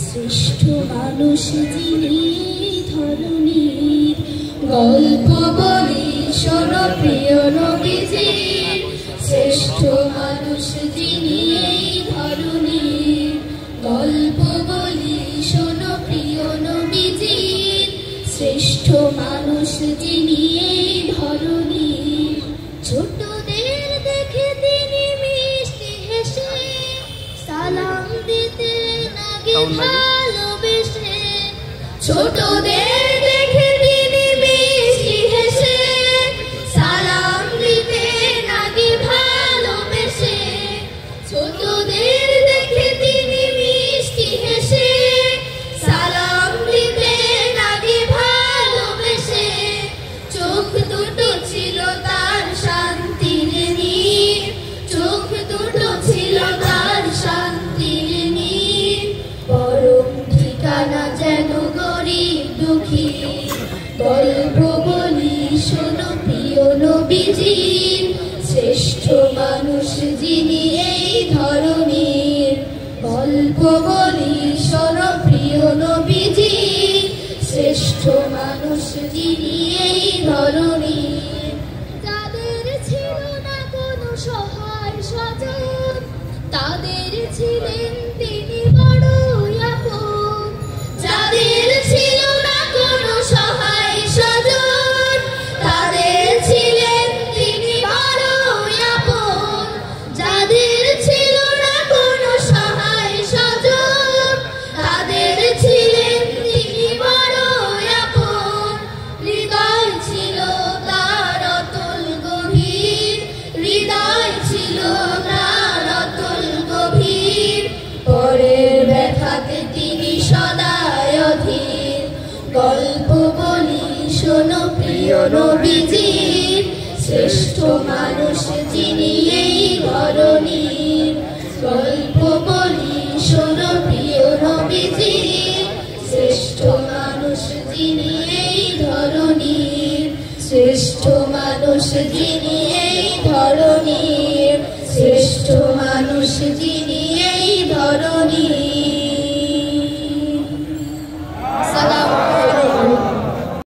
শ্রেষ্ঠ মানুষ যিনি ধরণীর গল্প বলি শোনো প্রিয় নবীজির শ্রেষ্ঠ মানুষ যিনি এই ধরণীর গল্প বলি শোনো প্রিয় নবীজির শ্রেষ্ঠ মানুষ যিনি এই ধরণীর ছোটদের দেখে তিনি মিষ্টি হেসে সালাম দিতে নাগে ভালোবেসে ছোটদের দেখে তিনি মিষ্টি হেসে সালাম দিতে নাগে ভালোবেসে ছোটদের দেখে তিনি মিষ্টি হেসে সালাম দিতে নাগে ভালোবেসে চোখ দুটো ছিল তার শান্তির নীর চোখ দুটো ছিল তার শান্তির নীর পরম ঠিকানা যেন গরিব দুঃখী গল্প বলি শোনো প্রিয় নবীজির শ্রেষ্ঠ মানুষ যিনি এই ধরণীর গল্প বলি শোনো প্রিয় নবীজির শ্রেষ্ঠ মানুষ যিনি এই ধরণীর যাদের ছিল না কোনো সহায় স্বজন তাদের ছিলেন তিনি বড়ই আপন যাদের ছিল না কোনো সহায় স্বজন তাদের ছিলেন তিনি বড়ই আপন যাদের ছিল না কোনো সহায় স্বজন তাদের ছিলেন তিনি বড়ই আপন হৃদয় ছিল তার অতল গভীর হৃদয় ছিল তার অতল গভীর পরের ব্যথাতে তিনি সদায় অধীর গল্প বলি শোনো প্রিয় নবীজির শ্রেষ্ঠ মানুষ যিনি এই ধরণীর গল্প বলি শোনো প্রিয় নবীজির শ্রেষ্ঠ মানুষ যিনি এই ধরণীর শ্রেষ্ঠ মানুষ যিনি